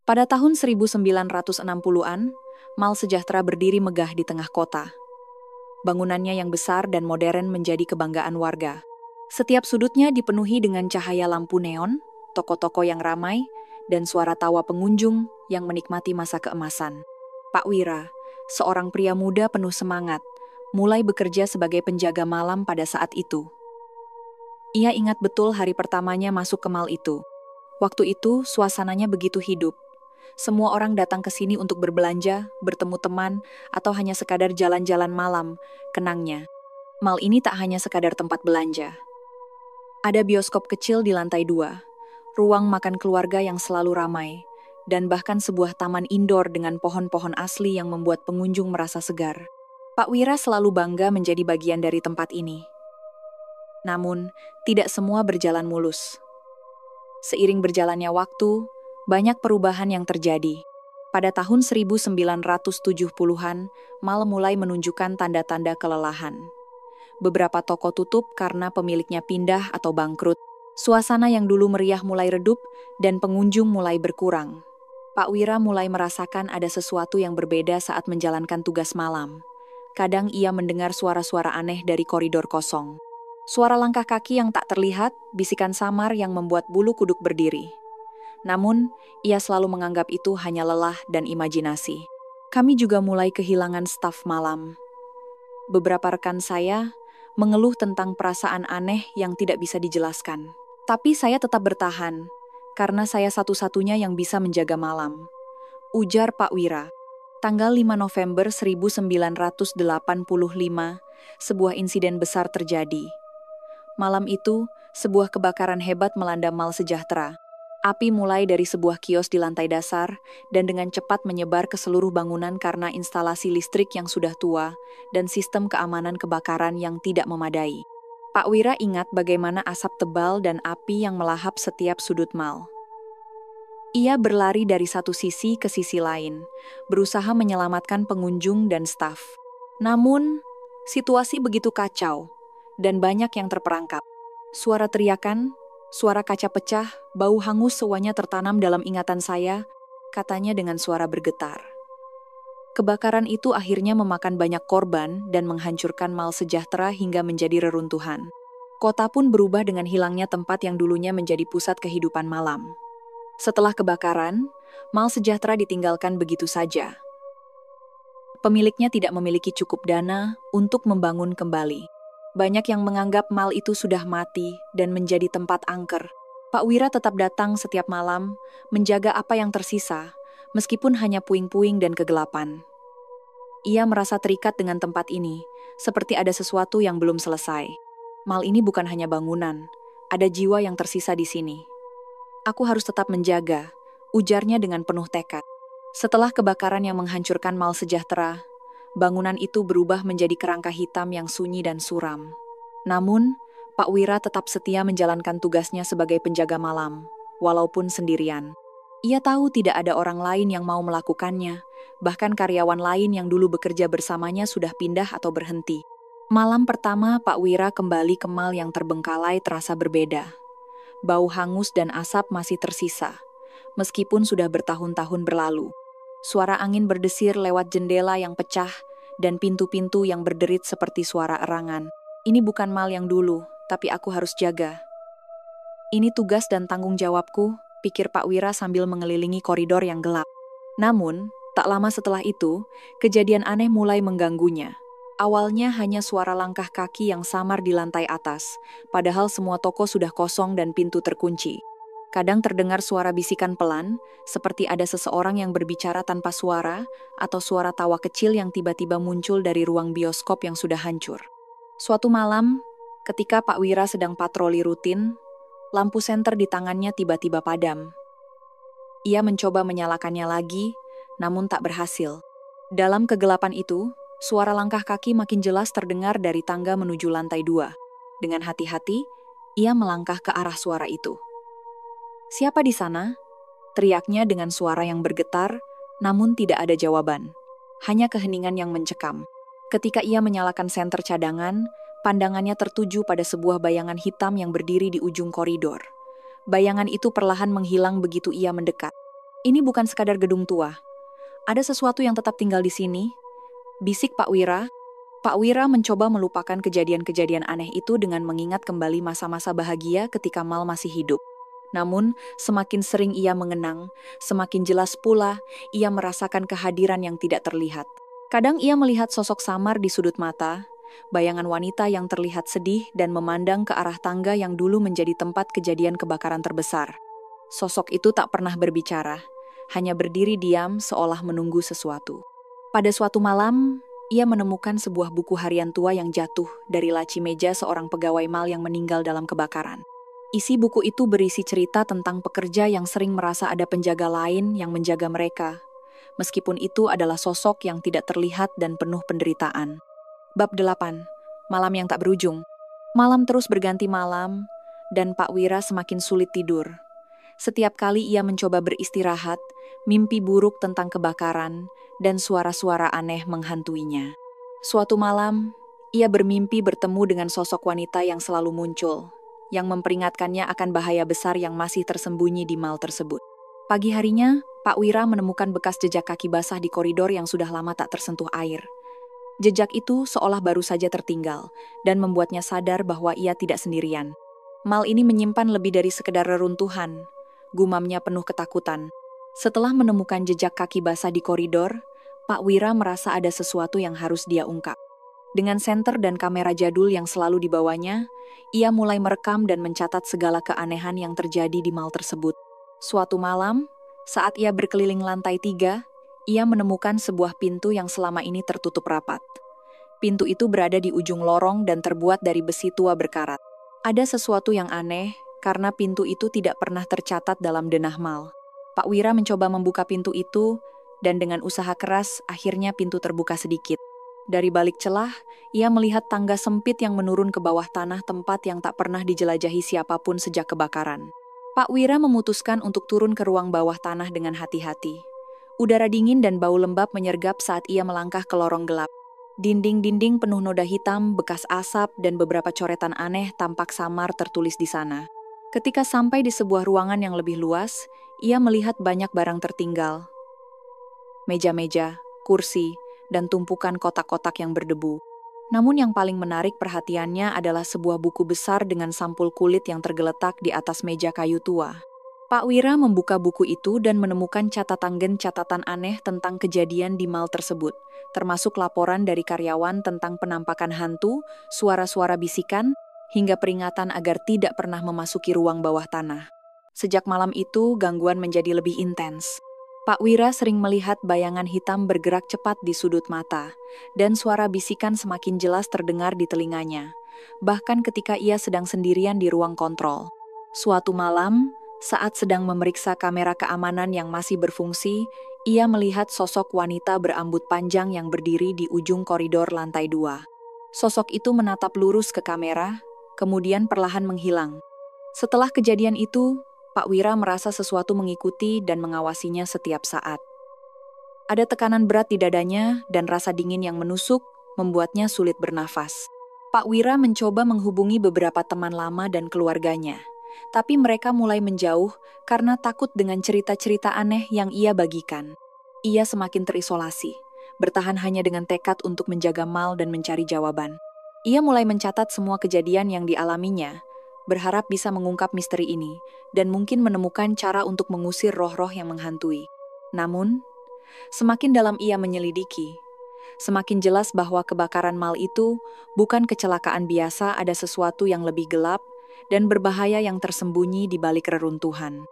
Pada tahun 1960-an, Mall Sejahtera berdiri megah di tengah kota. Bangunannya yang besar dan modern menjadi kebanggaan warga. Setiap sudutnya dipenuhi dengan cahaya lampu neon, toko-toko yang ramai, dan suara tawa pengunjung yang menikmati masa keemasan. Pak Wira, seorang pria muda penuh semangat, mulai bekerja sebagai penjaga malam pada saat itu. Ia ingat betul hari pertamanya masuk ke mall itu. Waktu itu, suasananya begitu hidup. Semua orang datang ke sini untuk berbelanja, bertemu teman, atau hanya sekadar jalan-jalan malam, kenangnya. Mall ini tak hanya sekadar tempat belanja. Ada bioskop kecil di lantai 2, ruang makan keluarga yang selalu ramai, dan bahkan sebuah taman indoor dengan pohon-pohon asli yang membuat pengunjung merasa segar. Pak Wira selalu bangga menjadi bagian dari tempat ini. Namun, tidak semua berjalan mulus. Seiring berjalannya waktu, banyak perubahan yang terjadi. Pada tahun 1970-an, mall mulai menunjukkan tanda-tanda kelelahan. Beberapa toko tutup karena pemiliknya pindah atau bangkrut. Suasana yang dulu meriah mulai redup dan pengunjung mulai berkurang. Pak Wira mulai merasakan ada sesuatu yang berbeda saat menjalankan tugas malam. Kadang ia mendengar suara-suara aneh dari koridor kosong. Suara langkah kaki yang tak terlihat, bisikan samar yang membuat bulu kuduk berdiri. Namun, ia selalu menganggap itu hanya lelah dan imajinasi. Kami juga mulai kehilangan staf malam. Beberapa rekan saya mengeluh tentang perasaan aneh yang tidak bisa dijelaskan. Tapi saya tetap bertahan, karena saya satu-satunya yang bisa menjaga malam. Ujar Pak Wira. Tanggal 5 November 1985, sebuah insiden besar terjadi. Malam itu, sebuah kebakaran hebat melanda Mall Sejahtera. Api mulai dari sebuah kios di lantai dasar dan dengan cepat menyebar ke seluruh bangunan karena instalasi listrik yang sudah tua dan sistem keamanan kebakaran yang tidak memadai. Pak Wira ingat bagaimana asap tebal dan api yang melahap setiap sudut mall. Ia berlari dari satu sisi ke sisi lain, berusaha menyelamatkan pengunjung dan staf. Namun, situasi begitu kacau dan banyak yang terperangkap. Suara teriakan, suara kaca pecah, bau hangus semuanya tertanam dalam ingatan saya, katanya dengan suara bergetar. Kebakaran itu akhirnya memakan banyak korban dan menghancurkan Mall Sejahtera hingga menjadi reruntuhan. Kota pun berubah dengan hilangnya tempat yang dulunya menjadi pusat kehidupan malam. Setelah kebakaran, Mall Sejahtera ditinggalkan begitu saja. Pemiliknya tidak memiliki cukup dana untuk membangun kembali. Banyak yang menganggap mall itu sudah mati dan menjadi tempat angker. Pak Wira tetap datang setiap malam, menjaga apa yang tersisa, meskipun hanya puing-puing dan kegelapan. Ia merasa terikat dengan tempat ini, seperti ada sesuatu yang belum selesai. Mall ini bukan hanya bangunan, ada jiwa yang tersisa di sini. Aku harus tetap menjaga, ujarnya dengan penuh tekad. Setelah kebakaran yang menghancurkan Mall Sejahtera, bangunan itu berubah menjadi kerangka hitam yang sunyi dan suram. Namun, Pak Wira tetap setia menjalankan tugasnya sebagai penjaga malam, walaupun sendirian. Ia tahu tidak ada orang lain yang mau melakukannya, bahkan karyawan lain yang dulu bekerja bersamanya sudah pindah atau berhenti. Malam pertama, Pak Wira kembali ke mall yang terbengkalai terasa berbeda. Bau hangus dan asap masih tersisa, meskipun sudah bertahun-tahun berlalu. Suara angin berdesir lewat jendela yang pecah, dan pintu-pintu yang berderit seperti suara erangan. Ini bukan mall yang dulu, tapi aku harus jaga. Ini tugas dan tanggung jawabku, pikir Pak Wira sambil mengelilingi koridor yang gelap. Namun, tak lama setelah itu, kejadian aneh mulai mengganggunya. Awalnya hanya suara langkah kaki yang samar di lantai atas, padahal semua toko sudah kosong dan pintu terkunci. Kadang terdengar suara bisikan pelan, seperti ada seseorang yang berbicara tanpa suara, atau suara tawa kecil yang tiba-tiba muncul dari ruang bioskop yang sudah hancur. Suatu malam, ketika Pak Wira sedang patroli rutin, lampu senter di tangannya tiba-tiba padam. Ia mencoba menyalakannya lagi, namun tak berhasil. Dalam kegelapan itu, suara langkah kaki makin jelas terdengar dari tangga menuju lantai 2. Dengan hati-hati, ia melangkah ke arah suara itu. "Siapa di sana?" teriaknya dengan suara yang bergetar, namun tidak ada jawaban. Hanya keheningan yang mencekam. Ketika ia menyalakan senter cadangan, pandangannya tertuju pada sebuah bayangan hitam yang berdiri di ujung koridor. Bayangan itu perlahan menghilang begitu ia mendekat. Ini bukan sekadar gedung tua. Ada sesuatu yang tetap tinggal di sini, bisik Pak Wira. Pak Wira mencoba melupakan kejadian-kejadian aneh itu dengan mengingat kembali masa-masa bahagia ketika Mal masih hidup. Namun, semakin sering ia mengenang, semakin jelas pula ia merasakan kehadiran yang tidak terlihat. Kadang ia melihat sosok samar di sudut mata, bayangan wanita yang terlihat sedih dan memandang ke arah tangga yang dulu menjadi tempat kejadian kebakaran terbesar. Sosok itu tak pernah berbicara, hanya berdiri diam seolah menunggu sesuatu. Pada suatu malam, ia menemukan sebuah buku harian tua yang jatuh dari laci meja seorang pegawai Mal yang meninggal dalam kebakaran. Isi buku itu berisi cerita tentang pekerja yang sering merasa ada penjaga lain yang menjaga mereka, meskipun itu adalah sosok yang tidak terlihat dan penuh penderitaan. Bab 8. Malam yang tak berujung. Malam terus berganti malam, dan Pak Wira semakin sulit tidur. Setiap kali ia mencoba beristirahat, mimpi buruk tentang kebakaran dan suara-suara aneh menghantuinya. Suatu malam, ia bermimpi bertemu dengan sosok wanita yang selalu muncul, yang memperingatkannya akan bahaya besar yang masih tersembunyi di mal tersebut. Pagi harinya, Pak Wira menemukan bekas jejak kaki basah di koridor yang sudah lama tak tersentuh air. Jejak itu seolah baru saja tertinggal, dan membuatnya sadar bahwa ia tidak sendirian. Mal ini menyimpan lebih dari sekedar reruntuhan, gumamnya penuh ketakutan. Setelah menemukan jejak kaki basah di koridor, Pak Wira merasa ada sesuatu yang harus dia ungkap. Dengan senter dan kamera jadul yang selalu dibawanya, ia mulai merekam dan mencatat segala keanehan yang terjadi di mal tersebut. Suatu malam, saat ia berkeliling lantai 3, ia menemukan sebuah pintu yang selama ini tertutup rapat. Pintu itu berada di ujung lorong dan terbuat dari besi tua berkarat. Ada sesuatu yang aneh, karena pintu itu tidak pernah tercatat dalam denah mal. Pak Wira mencoba membuka pintu itu, dan dengan usaha keras, akhirnya pintu terbuka sedikit. Dari balik celah, ia melihat tangga sempit yang menurun ke bawah tanah tempat yang tak pernah dijelajahi siapapun sejak kebakaran. Pak Wira memutuskan untuk turun ke ruang bawah tanah dengan hati-hati. Udara dingin dan bau lembab menyergap saat ia melangkah ke lorong gelap. Dinding-dinding penuh noda hitam, bekas asap, dan beberapa coretan aneh tampak samar tertulis di sana. Ketika sampai di sebuah ruangan yang lebih luas, ia melihat banyak barang tertinggal. Meja-meja, kursi, dan tumpukan kotak-kotak yang berdebu. Namun yang paling menarik perhatiannya adalah sebuah buku besar dengan sampul kulit yang tergeletak di atas meja kayu tua. Pak Wira membuka buku itu dan menemukan catatan aneh tentang kejadian di mal tersebut, termasuk laporan dari karyawan tentang penampakan hantu, suara-suara bisikan, hingga peringatan agar tidak pernah memasuki ruang bawah tanah. Sejak malam itu, gangguan menjadi lebih intens. Pak Wira sering melihat bayangan hitam bergerak cepat di sudut mata, dan suara bisikan semakin jelas terdengar di telinganya, bahkan ketika ia sedang sendirian di ruang kontrol. Suatu malam, saat sedang memeriksa kamera keamanan yang masih berfungsi, ia melihat sosok wanita berambut panjang yang berdiri di ujung koridor lantai 2. Sosok itu menatap lurus ke kamera, kemudian perlahan menghilang. Setelah kejadian itu, Pak Wira merasa sesuatu mengikuti dan mengawasinya setiap saat. Ada tekanan berat di dadanya dan rasa dingin yang menusuk, membuatnya sulit bernafas. Pak Wira mencoba menghubungi beberapa teman lama dan keluarganya, tapi mereka mulai menjauh karena takut dengan cerita-cerita aneh yang ia bagikan. Ia semakin terisolasi, bertahan hanya dengan tekad untuk menjaga mal dan mencari jawaban. Ia mulai mencatat semua kejadian yang dialaminya, berharap bisa mengungkap misteri ini, dan mungkin menemukan cara untuk mengusir roh-roh yang menghantui. Namun, semakin dalam ia menyelidiki, semakin jelas bahwa kebakaran mal itu bukan kecelakaan biasa, ada sesuatu yang lebih gelap dan berbahaya yang tersembunyi di balik reruntuhan.